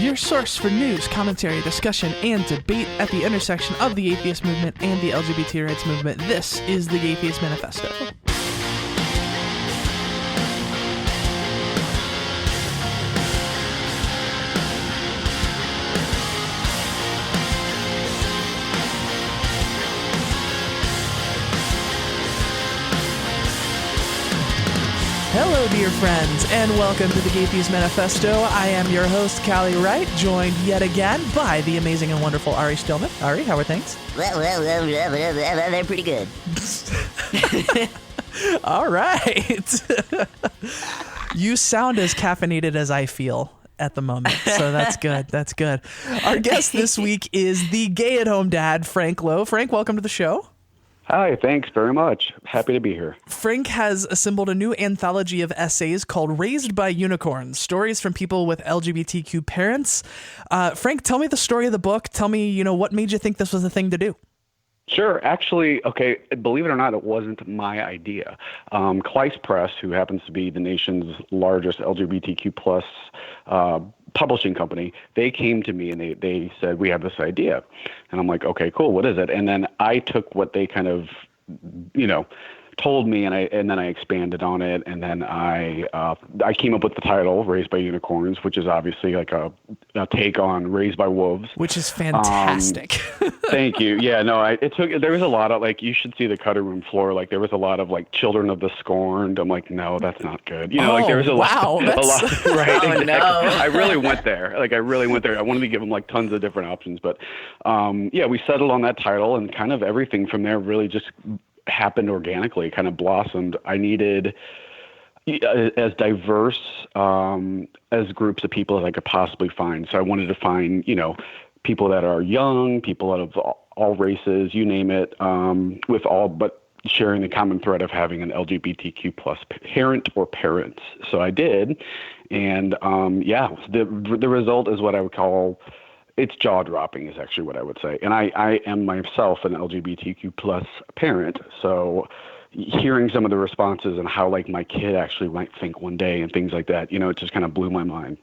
your source for news, commentary, discussion, and debate at the intersection of the atheist movement and the LGBT rights movement. This is the Atheist Manifesto. Hello, dear friends, and welcome to the Atheist Manifesto. I am your host, Callie Wright, joined yet again by the amazing and wonderful Ari Stillman. Ari, how are things? Well, they're pretty good. All right. You sound as caffeinated as I feel at the moment, so that's good. That's good. Our guest this week is the gay-at-home dad, Frank Lowe. Frank, welcome to the show. Hi, thanks very much. Happy to be here. Frank has assembled a new anthology of essays called Raised by Unicorns, Stories from People with LGBTQ Parents. Frank, tell me the story of the book. Tell me, what made you think this was the thing to do? Sure. Actually, okay, believe it or not, it wasn't my idea. Kleist Press, who happens to be the nation's largest LGBTQ plus publishing company, they came to me and they said, we have this idea. And I'm like, okay, cool. What is it? And then I took what they kind of, told me, and then I expanded on it, and then I came up with the title Raised by Unicorns, which is obviously like a take on Raised by Wolves, which is fantastic. Thank you. Yeah, no, there was a lot of you should see the cutting room floor. There was a lot of Children of the Scorned. I'm like, no, that's not good. There was a lot, right? Oh, exactly. no. I really went there. I wanted to give them tons of different options, but we settled on that title, and kind of everything from there really just happened organically, kind of blossomed. I needed as diverse as groups of people as I could possibly find. So I wanted to find, people that are young, people out of all races, you name it, with all but sharing the common thread of having an LGBTQ plus parent or parents. So I did. And the result is what I would call, it's jaw-dropping is actually what I would say. And I am myself an LGBTQ plus parent. So hearing some of the responses and how my kid actually might think one day and things like that, it just kind of blew my mind.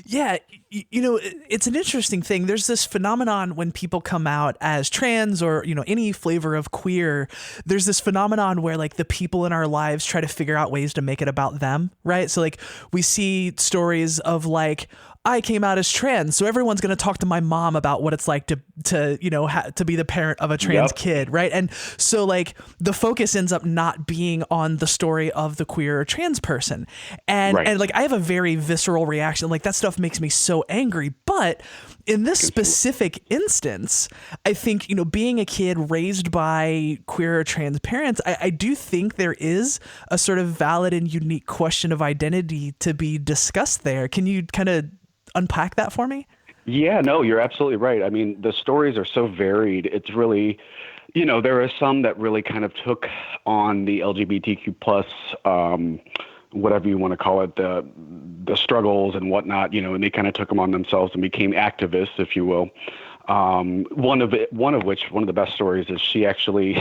Yeah, it's an interesting thing. There's this phenomenon when people come out as trans or, any flavor of queer, there's this phenomenon where the people in our lives try to figure out ways to make it about them, right? So we see stories of I came out as trans, so everyone's going to talk to my mom about what it's like to be the parent of a trans kid, right? And so the focus ends up not being on the story of the queer or trans person, and right. and I have a very visceral reaction. That stuff makes me so angry. But in this specific instance, I think being a kid raised by queer or trans parents, I do think there is a sort of valid and unique question of identity to be discussed there. Can you kind of unpack that for me? Yeah, no, you're absolutely right. I mean, the stories are so varied. It's really, there are some that really kind of took on the LGBTQ plus, whatever you want to call it, the struggles and whatnot, and they kind of took them on themselves and became activists, if you will. One of the best stories is she actually,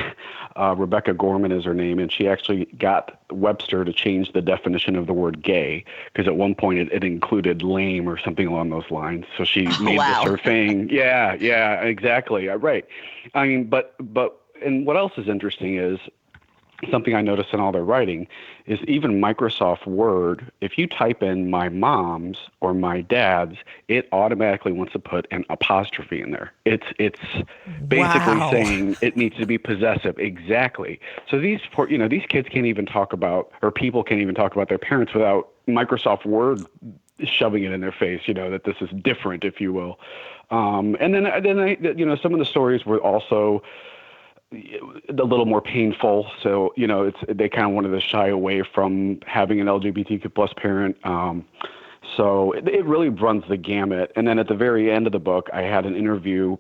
Rebecca Gorman is her name, and she actually got Webster to change the definition of the word gay, because at one point it included lame or something along those lines. So she made this her thing. Yeah, exactly. Right. I mean, but and what else is interesting is something I noticed in all their writing is even Microsoft Word, if you type in my mom's or my dad's, it automatically wants to put an apostrophe in there. It's basically saying it needs to be possessive. Exactly. So these kids can't even talk about, or people can't even talk about their parents without Microsoft Word shoving it in their face, that this is different, if you will. And then some of the stories were also a little more painful. So, they kind of wanted to shy away from having an LGBTQ plus parent. So it really runs the gamut. And then at the very end of the book, I had an interview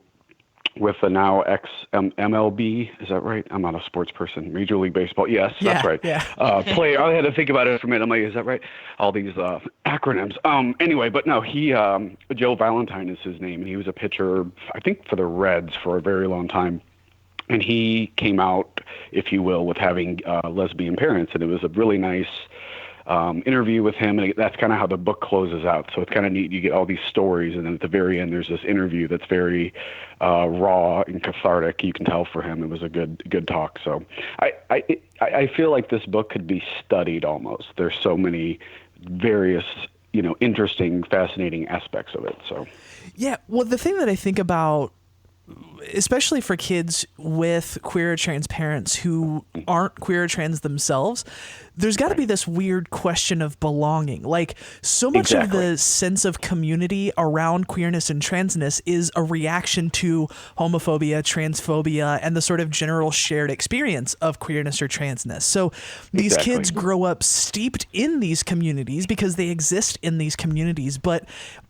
with the now ex-MLB. Is that right? I'm not a sports person. Major League Baseball. Yes, that's right. Yeah. Player. I had to think about it for a minute. I'm like, is that right? All these acronyms. Anyway, but no, he, Joe Valentine is his name. And he was a pitcher, I think, for the Reds for a very long time. And he came out, if you will, with having lesbian parents. And it was a really nice interview with him, and that's kind of how the book closes out. So it's kind of neat. You get all these stories, and then at the very end, there's this interview that's very raw and cathartic. You can tell for him it was a good talk. So I feel like this book could be studied almost. There's so many various, interesting, fascinating aspects of it. So yeah, well, the thing that I think about, especially for kids with queer or trans parents who aren't queer or trans themselves, there's got to be this weird question of belonging. Like, so much of the sense of community around queerness and transness is a reaction to homophobia, transphobia, and the sort of general shared experience of queerness or transness. So these kids grow up steeped in these communities because they exist in these communities, but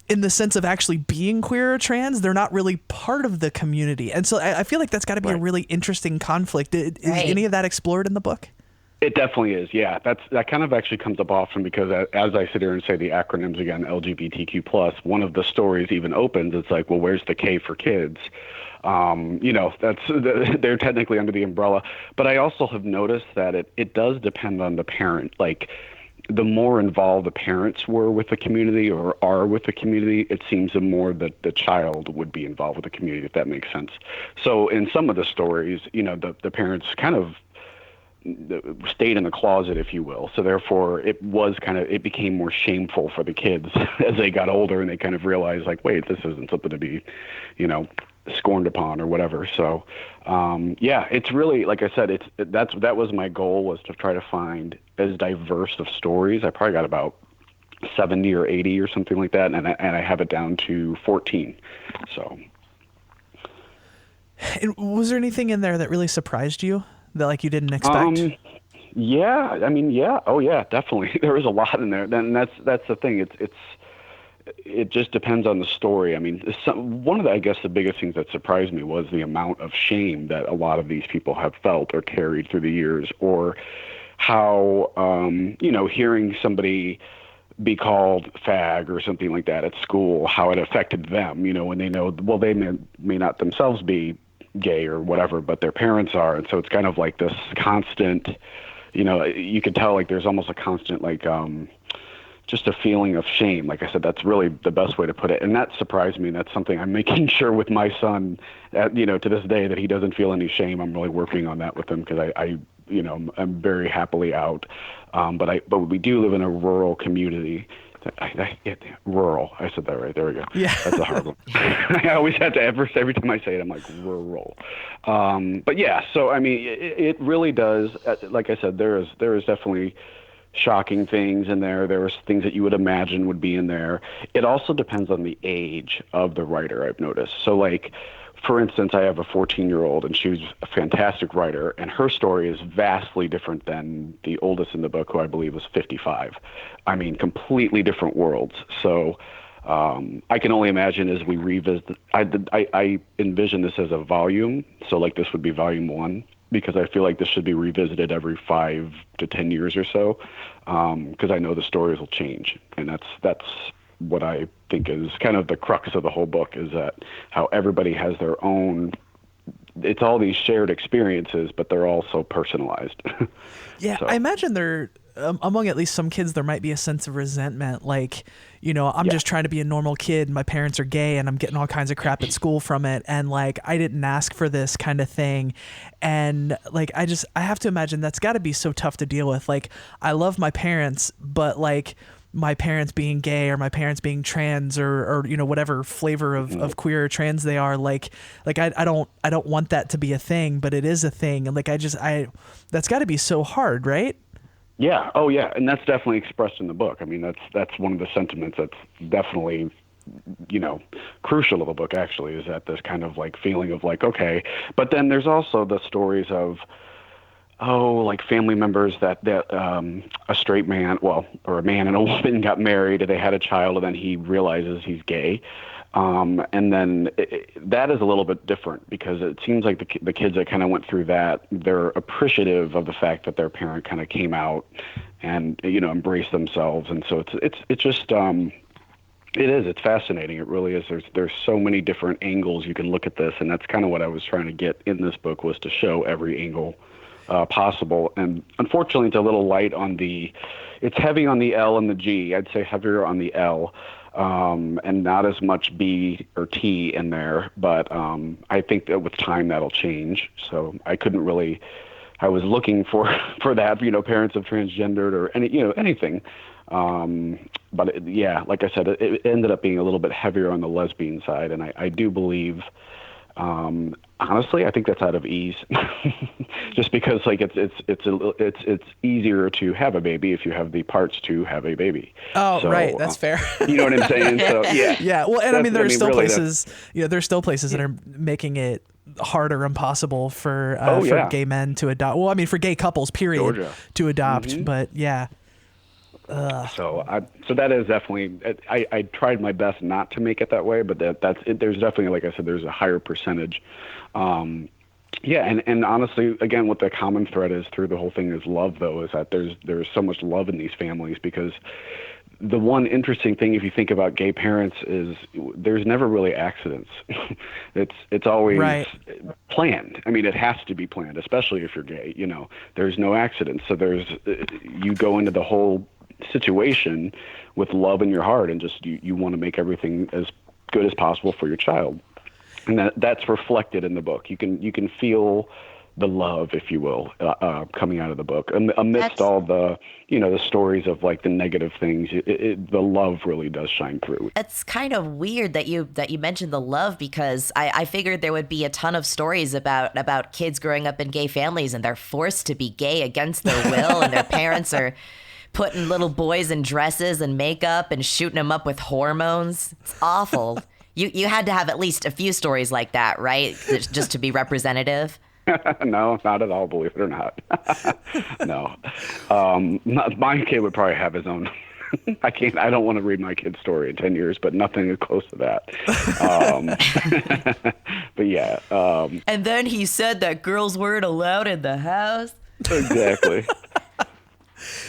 in the sense of actually being queer or trans, they're not really part of the community. And so I feel like that's got to be a really interesting conflict. Is any of that explored in the book? It definitely is. Yeah, that kind of actually comes up often because as I sit here and say the acronyms again, LGBTQ+, one of the stories even opens, it's like, well, where's the K for kids? They're technically under the umbrella. But I also have noticed that it does depend on the parent. Like, the more involved the parents were with the community or are with the community, it seems the more that the child would be involved with the community, if that makes sense. So in some of the stories, the parents kind of stayed in the closet, if you will. So therefore it became more shameful for the kids as they got older, and they kind of realized, like, wait, this isn't something to be, scorned upon or whatever. So, it's really, like I said, that was my goal, was to try to find as diverse of stories. I probably got about 70 or 80 or something like that. And I have it down to 14. So. And was there anything in there that really surprised you that, like, you didn't expect? Yeah. I mean, yeah. Oh yeah, definitely. There was a lot in there. Then that's the thing. It just depends on the story. I mean, one of the, I guess, the biggest things that surprised me was the amount of shame that a lot of these people have felt or carried through the years, or how, hearing somebody be called fag or something like that at school, how it affected them, when they know, well, they may not themselves be gay or whatever, but their parents are. And so it's kind of like this constant, you could tell, like, there's almost a constant, like, just a feeling of shame. Like I said, that's really the best way to put it. And that surprised me. And that's something I'm making sure with my son, to this day, that he doesn't feel any shame. I'm really working on that with him because I'm very happily out. But we do live in a rural community. Rural. I said that right. There we go. Yeah. That's a hard one. I always have to, every time I say it, I'm like, rural. But yeah, so, I mean, it really does. Like I said, there is definitely shocking things in there. There was things that you would imagine would be in there. It also depends on the age of the writer, I've noticed. So, like, for instance, I have a 14-year-old, and she's a fantastic writer, and her story is vastly different than the oldest in the book, who I believe was 55. I mean, completely different worlds. So I can only imagine as we revisit, I envision this as a volume. So, like, this would be volume 1. Because I feel like this should be revisited every 5 to 10 years or so, because I know the stories will change, and that's what I think is kind of the crux of the whole book, is that how everybody has their own. It's all these shared experiences, but they're all so personalized. Yeah, so. I imagine there, among at least some kids, there might be a sense of resentment. Like, I'm just trying to be a normal kid. My parents are gay, and I'm getting all kinds of crap at school from it. And, like, I didn't ask for this kind of thing. And, like, I have to imagine that's got to be so tough to deal with. Like, I love my parents, but, like, my parents being gay or my parents being trans or whatever flavor of queer or trans they are, like I don't want that to be a thing, but it is a thing. And, like, that's got to be so hard, right? Yeah. Oh yeah. And that's definitely expressed in the book. I mean, that's one of the sentiments that's definitely, crucial of the book, actually, is that this kind of, like, feeling of, like, okay, but then there's also the stories of, like, family members that a straight man, or a man and a woman got married, and they had a child, and then he realizes he's gay. And then that is a little bit different, because it seems like the kids that kind of went through that, they're appreciative of the fact that their parent kind of came out and, embraced themselves. And so it's just, it's fascinating. It really is. There's so many different angles you can look at this. And that's kind of what I was trying to get in this book, was to show every angle possible. And unfortunately, it's a little light on it's heavy on the L and the G. I'd say heavier on the L, and not as much B or T in there. But I think that with time that'll change. So I was looking for that, parents of transgendered or anything. But yeah, like I said, it ended up being a little bit heavier on the lesbian side. And I do believe, honestly, I think that's out of ease, just because it's easier to have a baby if you have the parts to have a baby. Oh, so, right. That's fair. You know what I'm saying? So yeah. Yeah. Well, and there's still places that are making it hard or impossible for gay men to adopt. Well, I mean, for gay couples, period, Georgia. To adopt. But yeah. So that is definitely, I tried my best not to make it that way, but that's it. There's definitely, like I said, there's a higher percentage. And honestly, again, what the common thread is through the whole thing is love, though, is that there's so much love in these families, because the one interesting thing, if you think about gay parents, is there's never really accidents. It's always planned. I mean, it has to be planned, especially if you're gay. There's no accidents. So you go into the whole situation with love in your heart, and just you want to make everything as good as possible for your child, and that's reflected in the book. You can feel the love, if you will, coming out of the book, amidst all the the stories of like the negative things. The love really does shine through. It's kind of weird that you mentioned the love, because I figured there would be a ton of stories about kids growing up in gay families and they're forced to be gay against their will, and their parents are putting little boys in dresses and makeup and shooting them up with hormones. It's awful. You had to have at least a few stories like that, right? Just to be representative. No, not at all, believe it or not. No. My kid would probably have his own. I don't want to read my kid's story in 10 years, but nothing is close to that. But yeah. And then he said that girls weren't allowed in the house. Exactly.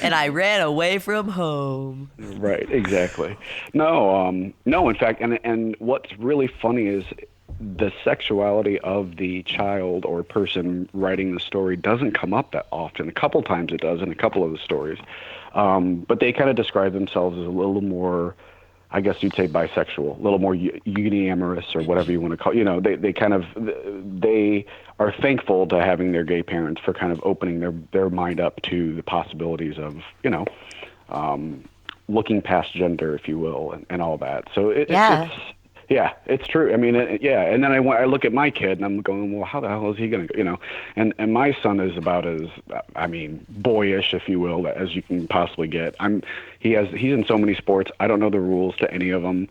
And I ran away from home. Right, exactly. No, in fact, and what's really funny is the sexuality of the child or person writing the story doesn't come up that often. A couple times it does in a couple of the stories. But they kind of describe themselves as a little more, I guess you'd say, bisexual, a little more uniamorous, or whatever you want to call it. They are thankful to having their gay parents for kind of opening their mind up to the possibilities of, looking past gender, if you will, and all that. So it's true. I mean, and then I look at my kid and I'm going, well, how the hell is he going to, and my son is about as, boyish, if you will, as you can possibly get. He's in so many sports. I don't know the rules to any of them.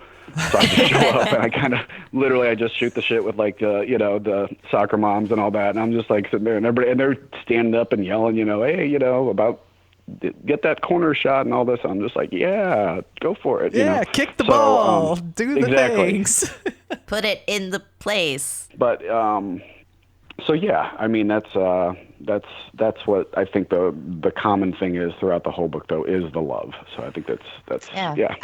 So I just show up and I kind of I just shoot the shit with the soccer moms and all that. And I'm just like sitting there, and they're standing up and yelling, hey, about get that corner shot and all this. I'm just like, yeah, go for it. Yeah, kick the ball, do the things. Put it in the place. But so yeah, I mean that's what I think the common thing is throughout the whole book, though, is the love. So I think that's yeah.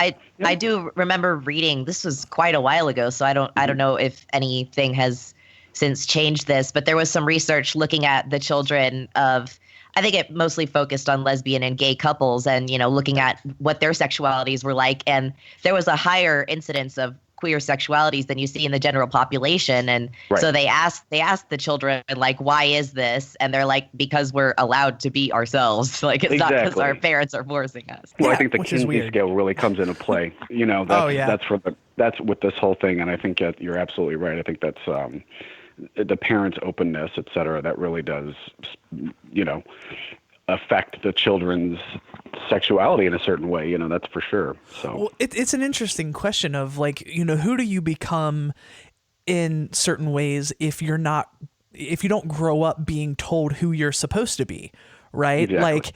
I do remember reading. This was quite a while ago, so I don't know if anything has since changed this, but there was some research looking at the children of, I think it mostly focused on lesbian and gay couples, and looking at what their sexualities were like, and there was a higher incidence of queer sexualities than you see in the general population. And so they asked the children, like, why is this? And they're like, because we're allowed to be ourselves. Like, it's not because our parents are forcing us. Well, I think the Kinsey scale really comes into play. That's with this whole thing. And I think that you're absolutely right. I think that's the parents' openness, et cetera, that really does, affect the children's sexuality in a certain way, that's for sure. So well, it's an interesting question of who do you become in certain ways if you don't grow up being told who you're supposed to be, right? Exactly.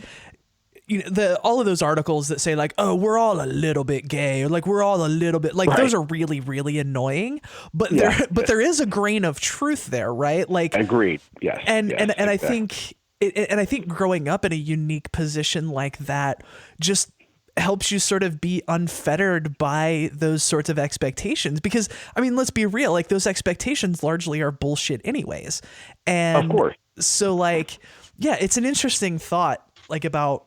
All of those articles that say like, oh, we're all a little bit gay, or like we're all a little bit those are really, really annoying, but there is a grain of truth there, right? Like, agreed. Yes. And exactly. I think growing up in a unique position like that just helps you sort of be unfettered by those sorts of expectations, because let's be real, like those expectations largely are bullshit anyways. And of course. So like, Yeah, it's an interesting thought, like about,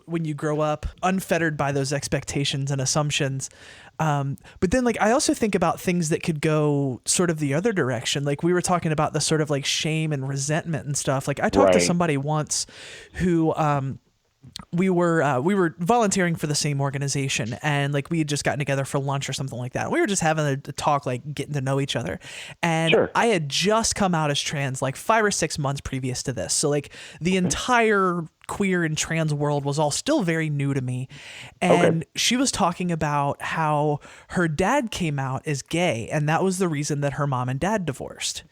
when you grow up unfettered by those expectations and assumptions. But then like, I also think about things that could go sort of the other direction. Like we were talking about the sort of like shame and resentment and stuff. Like I talked to Right. somebody once who, we were volunteering for the same organization, and like we had just gotten together for lunch or something like that. We were just having a talk, like getting to know each other. And Sure. I had just come out as trans like 5 or 6 months previous to this. So like the entire queer and trans world was all still very new to me. And she was talking about how her dad came out as gay, and that was the reason that her mom and dad divorced.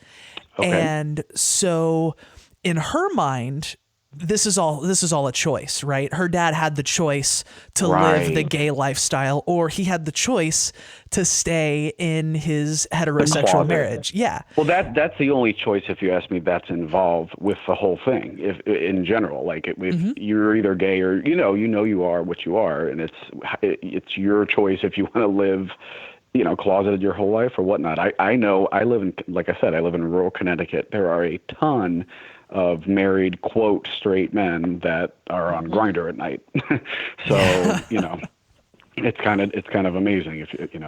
Okay. And so in her mind, this is all a choice, right? Her dad had the choice to live the Right. gay lifestyle, or he had the choice to stay in his heterosexual closet. marriage. Yeah. Well, that's the only choice, if you ask me, that's involved with the whole thing. If in general, like if you're either gay or you are what you are, and it's your choice if you want to live, closeted your whole life or whatnot. I know I live in, like I said, I live in rural Connecticut. There are a ton of married, quote, straight men that are on Grindr at night. So, it's kind of amazing if in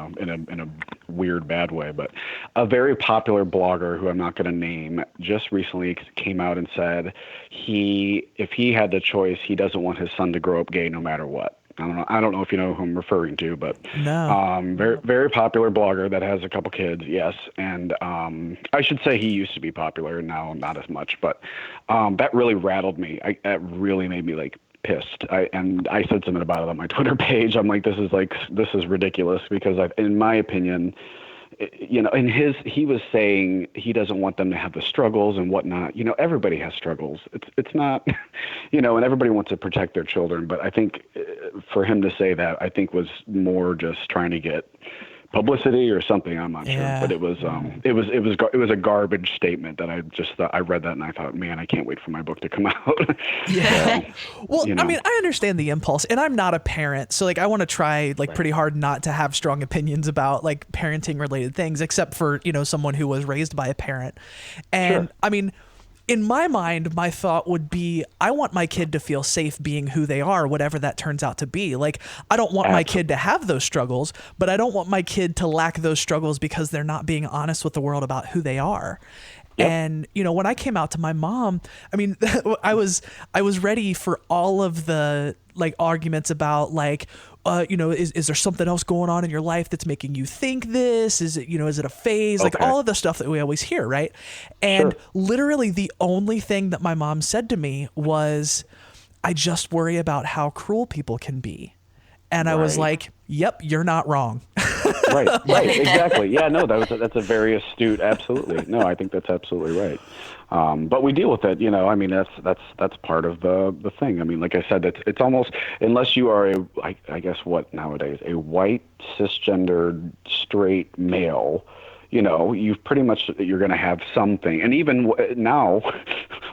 a weird bad way. But a very popular blogger who I'm not going to name just recently came out and said if he had the choice, he doesn't want his son to grow up gay no matter what. I don't know if you know who I'm referring to, but No. very, very popular blogger that has a couple kids. Yes. And, I should say he used to be popular and now not as much, but, that really rattled me. That really made me like pissed. I said something about it on my Twitter page. I'm like, this is ridiculous because in my opinion, he was saying he doesn't want them to have the struggles and whatnot. Everybody has struggles. It's not, and everybody wants to protect their children. But I think for him to say that, I think was more just trying to get publicity or something. I'm not Yeah. sure, but it was a garbage statement that I read that and I thought, man, I can't wait for my book to come out. Yeah. So, Well, I mean, I understand the impulse, and I'm not a parent, so like I want to try like pretty hard not to have strong opinions about like parenting related things, except for someone who was raised by a parent. And Sure. I mean, in my mind, my thought would be, I want my kid to feel safe being who they are, whatever that turns out to be. Like, I don't want my kid to have those struggles, but I don't want my kid to lack those struggles because they're not being honest with the world about who they are. Yep. And, when I came out to my mom, I mean, I was ready for all of the like arguments about like, is there something else going on in your life that's making you think this? Is it a phase? Like Okay. all of the stuff that we always hear, right? And Sure. literally the only thing that my mom said to me was, I just worry about how cruel people can be. And I was Right. like, yep, you're not wrong. Right, exactly. Yeah, no, that's a very astute. Absolutely, no, I think that's absolutely right. But we deal with it, I mean, that's part of the thing. I mean, like I said, it's almost, unless you are I guess what nowadays, a white cisgendered straight male, you've pretty much, you're going to have something. And even now,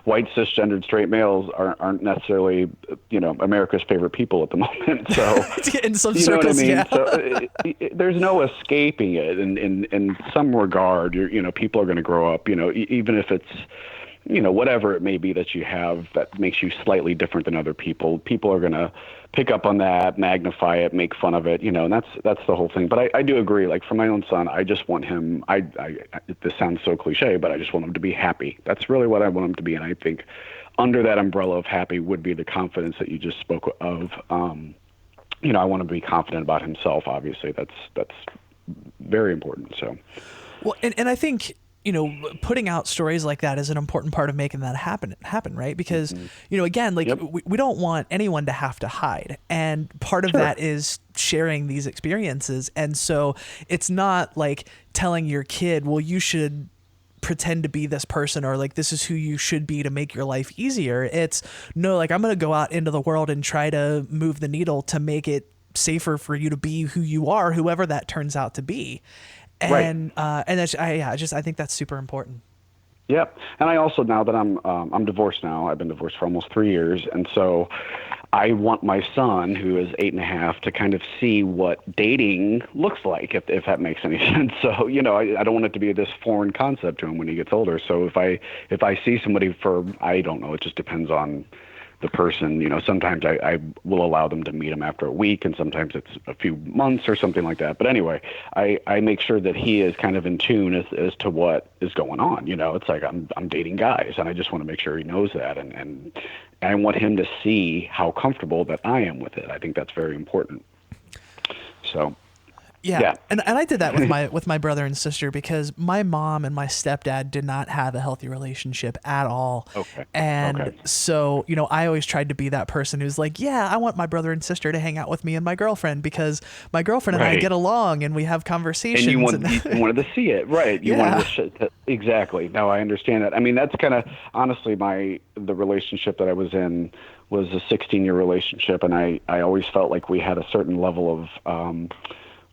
white cisgendered straight males aren't necessarily, America's favorite people at the moment. So In some you know what I circles, mean? yeah. So there's no escaping it. In some regard, people are going to grow up, even if it's, whatever it may be that you have that makes you slightly different than other people. People are going to pick up on that, magnify it, make fun of it, and that's the whole thing. But I do agree. Like for my own son, I just want him. This sounds so cliche, but I just want him to be happy. That's really what I want him to be. And I think under that umbrella of happy would be the confidence that you just spoke of. I want him to be confident about himself. Obviously, that's very important. So, Well, and I think, putting out stories like that is an important part of making that happen, right? Because, again, like Yep. we don't want anyone to have to hide. And part of that is sharing these experiences. And so it's not like telling your kid, well, you should pretend to be this person, or like this is who you should be to make your life easier. It's no, like I'm going to go out into the world and try to move the needle to make it safer for you to be who you are, whoever that turns out to be. And Right. and that's, I think that's super important. Yep. And I also, now that I'm divorced now, I've been divorced for almost 3 years. And so I want my son, who is 8.5, to kind of see what dating looks like, if that makes any sense. So, I don't want it to be this foreign concept to him when he gets older. So if I see somebody for, I don't know, it just depends on the person. Sometimes I will allow them to meet him after a week, and sometimes it's a few months or something like that. But anyway, I make sure that he is kind of in tune as to what is going on. It's like I'm dating guys, and I just want to make sure he knows that, and I want him to see how comfortable that I am with it. I think that's very important. So. Yeah. And I did that with my brother and sister, because my mom and my stepdad did not have a healthy relationship at all. Okay. And so, I always tried to be that person who's like, yeah, I want my brother and sister to hang out with me and my girlfriend, because my girlfriend and I get along and we have conversations. And you wanted to see it, right? You wanted to exactly. No, I understand that. I mean, that's kind of honestly the relationship that I was in was a 16-year relationship, and I always felt like we had a certain level of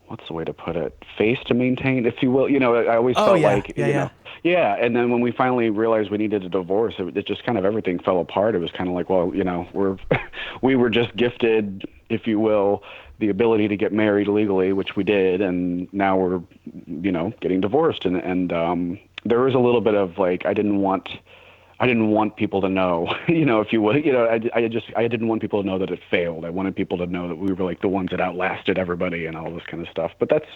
what's the way to put it? Face to maintain, if you will. I always felt like, yeah. And then when we finally realized we needed a divorce, it just kind of everything fell apart. It was kind of like, well, we were just gifted, if you will, the ability to get married legally, which we did, and now we're, getting divorced. And there was a little bit of like, I didn't want people to know, if you will, I didn't want people to know that it failed. I wanted people to know that we were like the ones that outlasted everybody and all this kind of stuff. But that's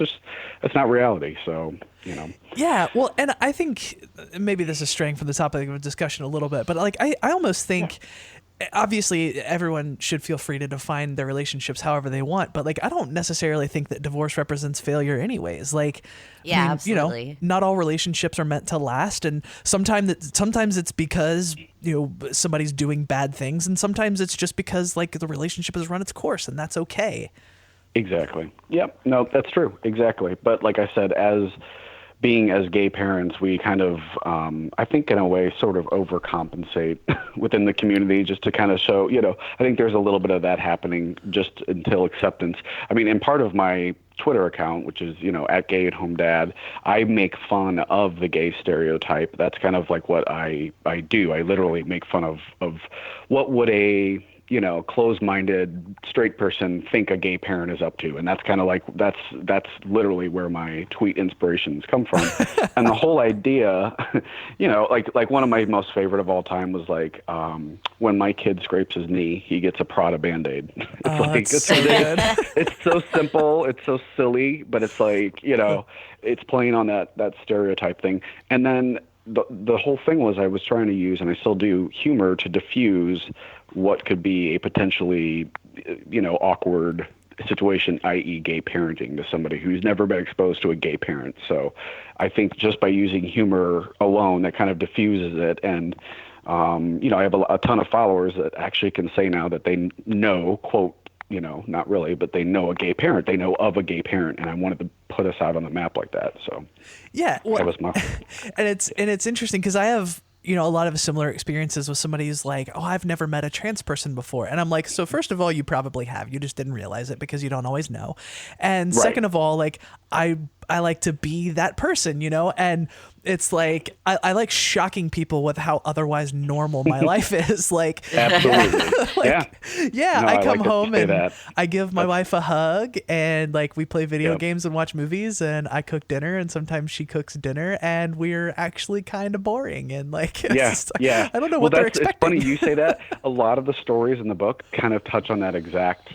not reality. So, Yeah. Well, and I think maybe this is straying from the topic of discussion a little bit, but like, I almost think, obviously everyone should feel free to define their relationships however they want, but like, I don't necessarily think that divorce represents failure anyways. Like, absolutely. Not all relationships are meant to last. And sometimes it's because, somebody's doing bad things. And sometimes it's just because like the relationship has run its course, and that's okay. Exactly. Yep. No, that's true. Exactly. But like I said, as gay parents, we kind of, I think in a way, sort of overcompensate within the community just to kind of show, I think there's a little bit of that happening just until acceptance. I mean, and part of my Twitter account, which is, at Gay at Home Dad, I make fun of the gay stereotype. That's kind of like what I do. I literally make fun of what would a closed-minded straight person think a gay parent is up to. And that's kind of like, that's literally where my tweet inspirations come from. And the whole idea, like one of my most favorite of all time was like, when my kid scrapes his knee, he gets a Prada Band-Aid. It's so good. It's so simple. It's so silly, but it's like, it's playing on that stereotype thing. And then the whole thing was I was trying to use, and I still do, humor to diffuse what could be a potentially, awkward situation, i.e. gay parenting, to somebody who's never been exposed to a gay parent. So I think just by using humor alone, that kind of diffuses it. And, I have a ton of followers that actually can say now that they know, quote, not really, but they know a gay parent. They know of a gay parent, and I wanted to put us out on the map like that. So yeah, well, that was my. and it's interesting because I have a lot of similar experiences with somebody who's like, oh, I've never met a trans person before, and I'm like, so first of all, you probably have. You just didn't realize it because you don't always know, and second of all, like I like to be that person, and it's like I like shocking people with how otherwise normal my life is. Like, absolutely, yeah. No, I come like home and that. I give my wife a hug, and like we play video games and watch movies, and I cook dinner, and sometimes she cooks dinner, and we're actually kind of boring, and like, yeah. I don't know what they're expecting. It's funny you say that. A lot of the stories in the book kind of touch on that exact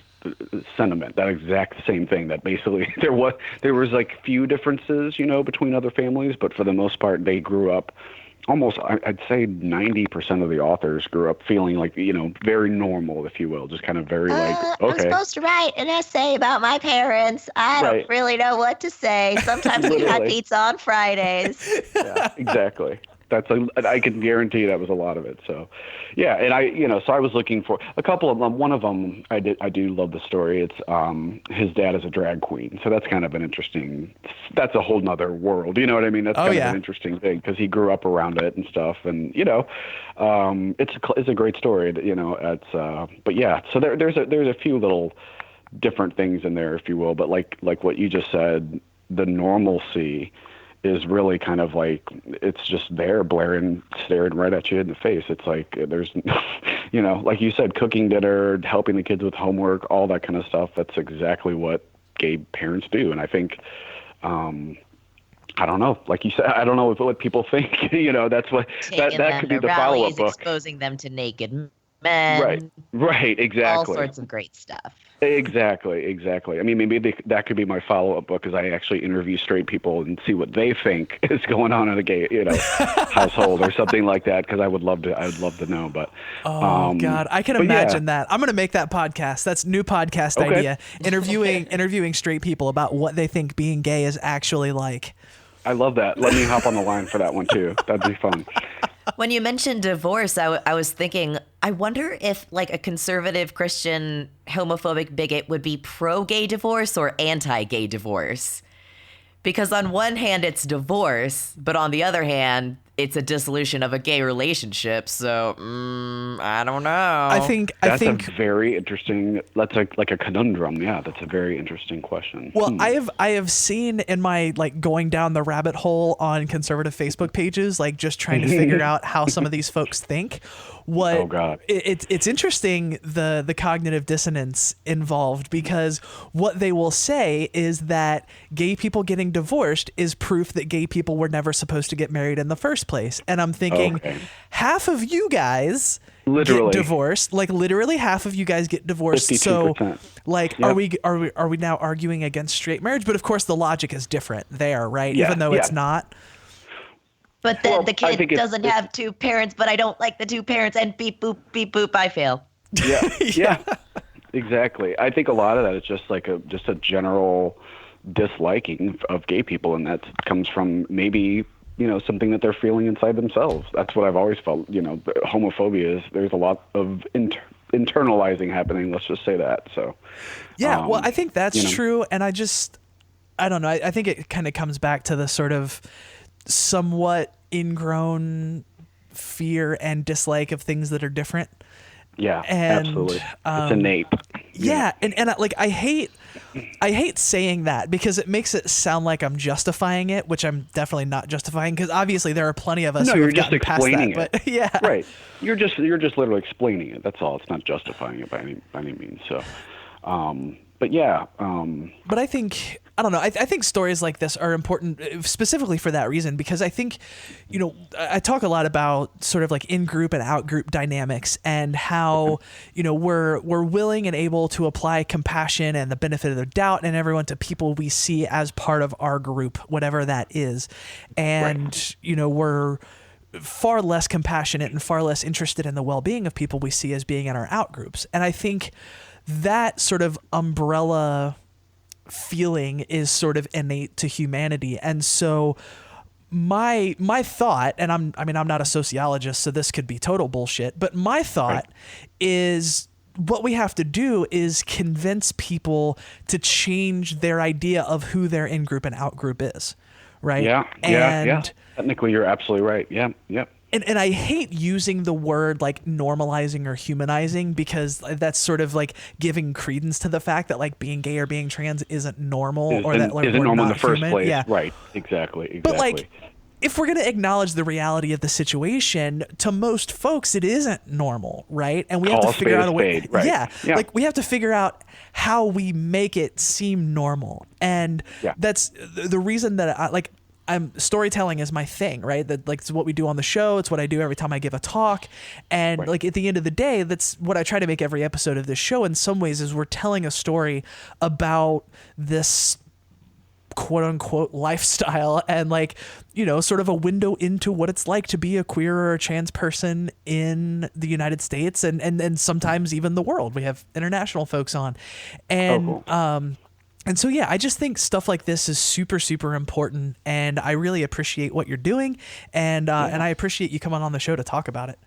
sentiment, that exact same thing, that basically there was like few differences, between other families, but for the most part, they grew up almost, I'd say 90% of the authors grew up feeling like, very normal, if you will, just kind of very like, okay. I'm supposed to write an essay about my parents. I don't really know what to say. Sometimes we had pizza on Fridays. Yeah, exactly. I can guarantee that was a lot of it. So, yeah. And so I was looking for a couple of them. One of them, I do love the story. It's, his dad is a drag queen. So that's kind of an interesting, that's a whole nother world. You know what I mean? That's kind of an interesting thing because he grew up around it and stuff. And, it's a great story, but yeah, so there's a few little different things in there, if you will, but like what you just said, the normalcy is really kind of like, it's just there blaring, staring right at you in the face. It's like there's, you know, like you said, cooking dinner, helping the kids with homework, all that kind of stuff. That's exactly what gay parents do. And I think, I don't know, like you said, I don't know what people think. You know, that's what that could be the follow-up book. Exposing them to naked men. Right, exactly. All sorts of great stuff. Exactly. I mean, maybe that could be my follow-up book, is I actually interview straight people and see what they think is going on in a gay, you know, household or something like that. Because I would love to know. But God, I can imagine that. I'm gonna make that podcast. That's new podcast idea. Interviewing straight people about what they think being gay is actually like. I love that. Let me hop on the line for that one too. That'd be fun. When you mentioned divorce, I was thinking, I wonder if like a conservative Christian homophobic bigot would be pro-gay divorce or anti-gay divorce. Because on one hand, it's divorce, but on the other hand, it's a dissolution of a gay relationship. So I don't know. I think a very interesting. That's like a conundrum. Yeah, that's a very interesting question. Well, I have seen in my like going down the rabbit hole on conservative Facebook pages, like just trying to figure out how some of these folks think. Oh God, it's interesting the cognitive dissonance involved, because what they will say is that gay people getting divorced is proof that gay people were never supposed to get married in the first place. And I'm thinking, half of you guys get divorced, like literally half of you guys get divorced. 52%. So like, yep. are we now arguing against straight marriage? But of course the logic is different there, right? Yeah, even though it's not. But then the kid doesn't have two parents, but I don't like the two parents, and beep, boop, I fail. Yeah, exactly. I think a lot of that is just like a general disliking of gay people, and that comes from maybe, you know, something that they're feeling inside themselves. That's what I've always felt. You know, homophobia is, there's a lot of internalizing happening. Let's just say that. So, yeah, well, I think that's true, and I don't know. I think it kind of comes back to the sort of somewhat ingrown fear and dislike of things that are different. Yeah, and, absolutely. It's innate. Yeah, and like I hate saying that, because it makes it sound like I'm justifying it, which I'm definitely not justifying, because obviously there are plenty of us who have gotten past that. Explaining it. But yeah, right. You're just literally explaining it. That's all. It's not justifying it by any means. So, but yeah. But I think, I don't know. I think stories like this are important specifically for that reason, because I think, you know, I talk a lot about sort of like in-group and out-group dynamics, and how, you know, we're willing and able to apply compassion and the benefit of the doubt and everyone to people we see as part of our group, whatever that is. And, you know, we're far less compassionate and far less interested in the well-being of people we see as being in our out-groups. And I think that sort of umbrella feeling is sort of innate to humanity. And so my thought, and I'm not a sociologist, so this could be total bullshit, but my thought is what we have to do is convince people to change their idea of who their in-group and out-group is, right? Yeah. Technically, you're absolutely right. Yeah. And I hate using the word like normalizing or humanizing, because that's sort of like giving credence to the fact that like being gay or being trans isn't normal, or that like isn't normal in the first human. place. Yeah. Right. Exactly. But like, if we're going to acknowledge the reality of the situation, to most folks it isn't normal, right? And we have to figure out a way. Right. Yeah. Like we have to figure out how we make it seem normal. And that's the reason that storytelling is my thing, right? That like it's what we do on the show. It's what I do every time I give a talk. And like at the end of the day, that's what I try to make every episode of this show in some ways, is we're telling a story about this quote unquote lifestyle, and like, you know, sort of a window into what it's like to be a queer or a trans person in the United States and sometimes even the world. We have international folks on. And and so, yeah, I just think stuff like this is super, super important, and I really appreciate what you're doing, and I appreciate you coming on the show to talk about it.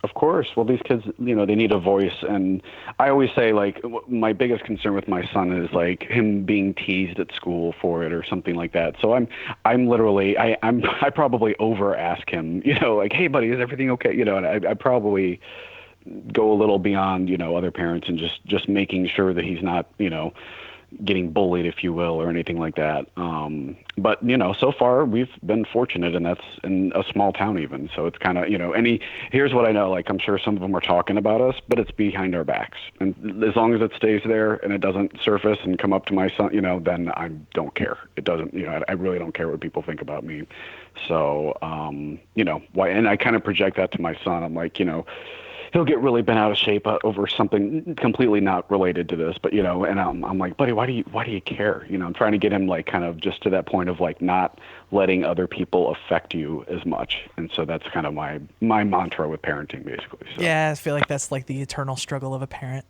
Of course. Well, these kids, you know, they need a voice, and I always say, like, my biggest concern with my son is like him being teased at school for it or something like that. So I'm literally, I probably over ask him, you know, like, hey, buddy, is everything okay? You know, and I probably go a little beyond, you know, other parents, and just making sure that he's not, you know, getting bullied, if you will, or anything like that. But so far we've been fortunate, and that's in a small town even. So it's kind of, here's what I know, like, I'm sure some of them are talking about us, but it's behind our backs. And as long as it stays there and it doesn't surface and come up to my son, then I don't care. It doesn't, I really don't care what people think about me. So, why, and I kind of project that to my son. I'm like, he'll get really bent out of shape over something completely not related to this, but and I'm like, buddy, why do you care? I'm trying to get him like kind of just to that point of like not letting other people affect you as much. And so that's kind of my mantra with parenting, basically. So. Yeah, I feel like that's like the eternal struggle of a parent.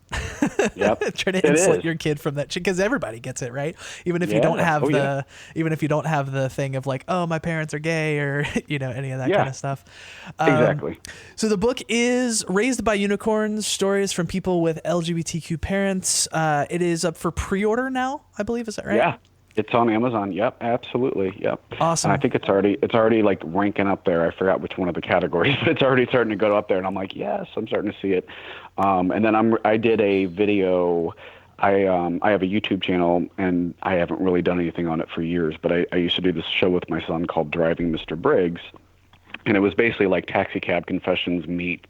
Yep. Trying to insulate your kid from that, because everybody gets it, right? Even if you don't have even if you don't have the thing of like, oh, my parents are gay, or any of that kind of stuff. Exactly. So the book is Raised by Unicorns: Stories from People with LGBTQ Parents. It is up for pre-order now, I believe. Is that right? Yeah. It's on Amazon. Yep, absolutely. Yep. Awesome. And I think it's already like ranking up there. I forgot which one of the categories, but it's already starting to go up there. And I'm like, yes, I'm starting to see it. And then I did a video. I have a YouTube channel, and I haven't really done anything on it for years. But I used to do this show with my son called Driving Mr. Briggs, and it was basically like Taxi Cab Confessions meet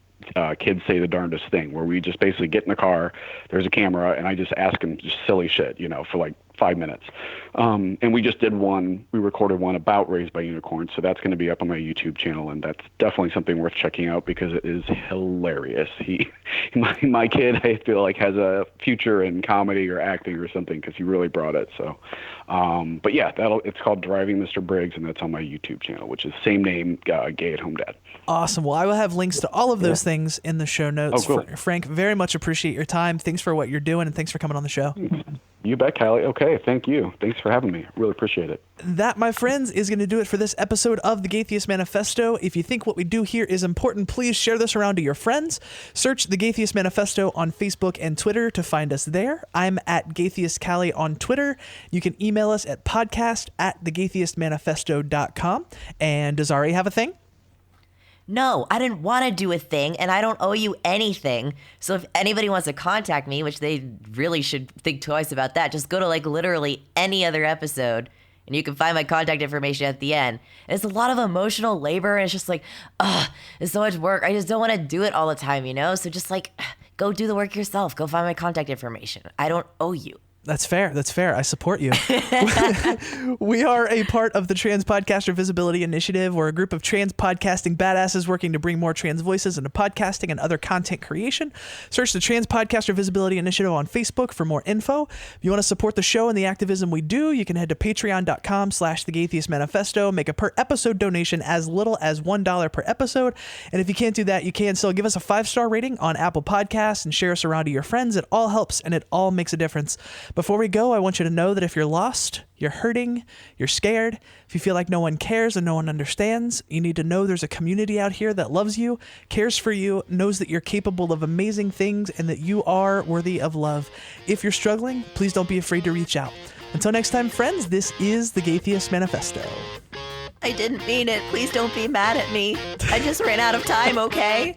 Kids Say the Darndest Thing, where we just basically get in the car, there's a camera, and I just ask him just silly shit, for like 5 minutes. And we just did we recorded one about Raised by Unicorns. So that's going to be up on my YouTube channel. And that's definitely something worth checking out because it is hilarious. My kid, I feel like, has a future in comedy or acting or something because he really brought it. So, but yeah, it's called Driving Mr. Briggs, and that's on my YouTube channel, which is same name, Gay at Home Dad. Awesome. Well, I will have links to all of those things in the show notes. Oh, cool. Frank, very much appreciate your time. Thanks for what you're doing, and thanks for coming on the show. You bet, Callie. Okay, thank you. Thanks for having me. Really appreciate it. That, my friends, is going to do it for this episode of the Gaytheist Manifesto. If you think what we do here is important, please share this around to your friends. Search the Gaytheist Manifesto on Facebook and Twitter to find us there. I'm at GaytheistCallie on Twitter. You can email us at podcast@thegaytheistmanifesto.com. And does Ari have a thing? No, I didn't want to do a thing, and I don't owe you anything. So if anybody wants to contact me, which they really should think twice about that, just go to like literally any other episode, and you can find my contact information at the end. And it's a lot of emotional labor, and it's just like, it's so much work. I just don't want to do it all the time, So just like, go do the work yourself. Go find my contact information. I don't owe you. That's fair. I support you. We are a part of the Trans Podcaster Visibility Initiative. We're a group of trans podcasting badasses working to bring more trans voices into podcasting and other content creation. Search the Trans Podcaster Visibility Initiative on Facebook for more info. If you want to support the show and the activism we do, you can head to patreon.com/thegaytheistmanifesto, make a per episode donation as little as $1 per episode. And if you can't do that, you can still give us a 5-star rating on Apple Podcasts and share us around to your friends. It all helps, and it all makes a difference. Before we go, I want you to know that if you're lost, you're hurting, you're scared, if you feel like no one cares and no one understands, you need to know there's a community out here that loves you, cares for you, knows that you're capable of amazing things, and that you are worthy of love. If you're struggling, please don't be afraid to reach out. Until next time, friends, this is the Gaytheist Manifesto. I didn't mean it. Please don't be mad at me. I just ran out of time, okay?